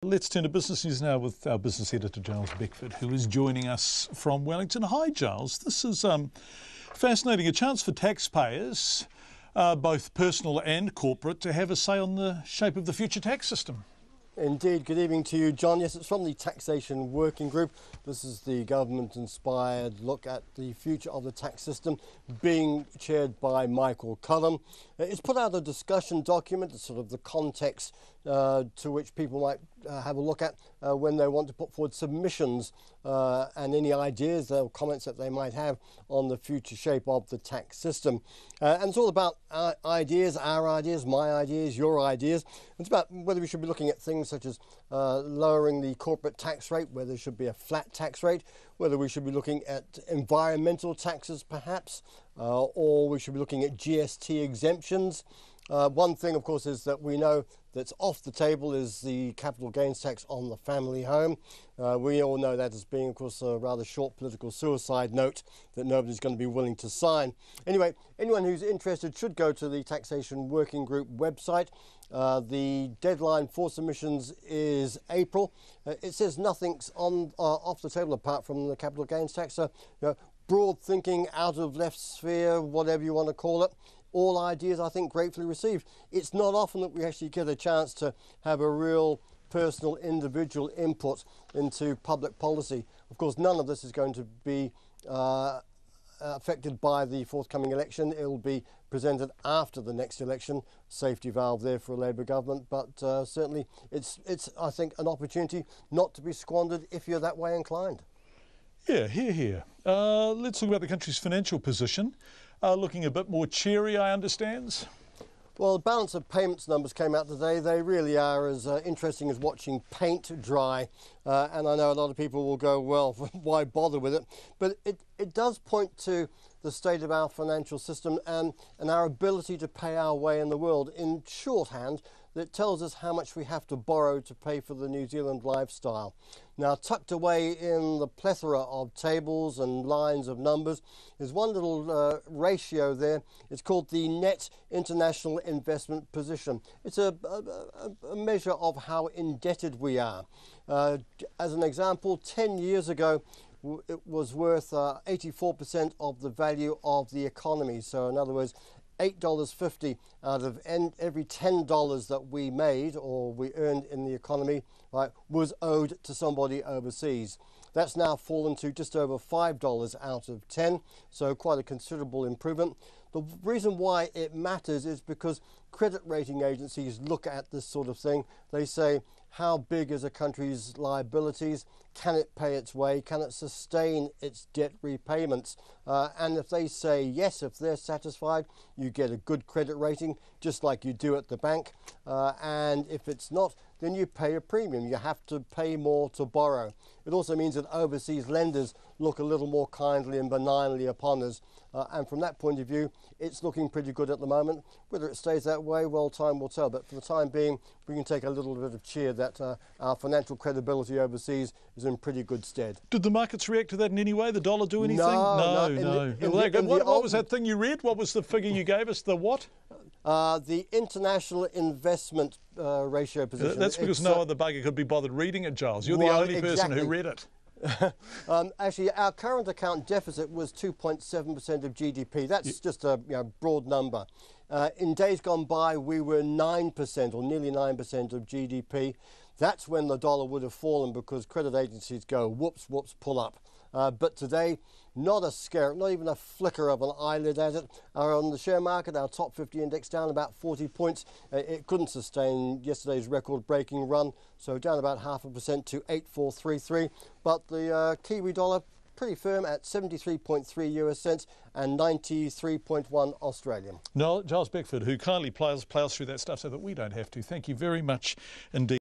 Let's turn to business news now with our business editor, Giles Beckford, who is joining us from Wellington. Hi, Giles. This is fascinating. A chance for taxpayers, both personal and corporate, to have a say on the shape of the future tax system. Indeed. Good evening to you, John. Yes, it's from the Taxation Working Group. This is the government-inspired look at the future of the tax system, being chaired by Michael Cullum. It's put out a discussion document, sort of the context to which people might have a look at when they want to put forward submissions and any ideas or comments that they might have on the future shape of the tax system. And it's all about ideas, our ideas, my ideas, your ideas. It's about whether we should be looking at things such as lowering the corporate tax rate, whether there should be a flat tax rate, whether we should be looking at environmental taxes perhaps, or we should be looking at GST exemptions. One thing, of course, is that we know that's off the table is the capital gains tax on the family home. We all know that as being, of course, a rather short political suicide note that nobody's going to be willing to sign. Anyway, anyone who's interested should go to the Taxation Working Group website. The deadline for submissions is April. It says nothing's off the table apart from the capital gains tax. So, broad thinking, out of left sphere, whatever you want to call it. All ideas, I think, gratefully received. It's not often that we actually get a chance to have a real personal, individual input into public policy. Of course, none of this is going to be affected by the forthcoming election. It will be presented after the next election. Safety valve there for a Labour government, but certainly it's, I think, an opportunity not to be squandered if you're that way inclined. Yeah, here. Let's talk about the country's financial position. Looking a bit more cheery, I understand. Well, the balance of payments numbers came out today. They really are as interesting as watching paint dry. And I know a lot of people will go, well, why bother with it? But it does point to the state of our financial system and our ability to pay our way in the world. In shorthand, that tells us how much we have to borrow to pay for the New Zealand lifestyle. Now, tucked away in the plethora of tables and lines of numbers is one little ratio there. It's called the net international investment position. It's a measure of how indebted we are. As an example, 10 years ago, it was worth 84% of the value of the economy. So in other words, $8.50 out of every $10 that we made or we earned in the economy, right, was owed to somebody overseas. That's now fallen to just over $5 out of 10, so quite a considerable improvement. The reason why it matters is because credit rating agencies look at this sort of thing. They say, how big is a country's liabilities? Can it pay its way? Can it sustain its debt repayments? And if they say yes, if they're satisfied, you get a good credit rating, just like you do at the bank. And if it's not, then you pay a premium. You have to pay more to borrow. It also means that overseas lenders look a little more kindly and benignly upon us. And from that point of view, it's looking pretty good at the moment. Whether it stays that way, well, time will tell. But for the time being, we can take a little bit of cheer that our financial credibility overseas is in pretty good stead. Did the markets react to that in any way? The dollar do anything? No. What was that thing you read? What was the figure you gave us? The what? The international investment ratio position. That's because no other bugger could be bothered reading it, Giles. You're the only person who read it. Actually, our current account deficit was 2.7% of GDP. That's just a broad number. In days gone by, we were 9% or nearly 9% of GDP. That's when the dollar would have fallen because credit agencies go, whoops, whoops, pull up. But today, not a scare, not even a flicker of an eyelid at it. On the share market, our top 50 index down about 40 points. It couldn't sustain yesterday's record-breaking run, so down about 0.5% to 8,433. But the Kiwi dollar, pretty firm at 73.3 US cents and 93.1 Australian. No, Giles Beckford, who kindly plows through that stuff so that we don't have to. Thank you very much indeed.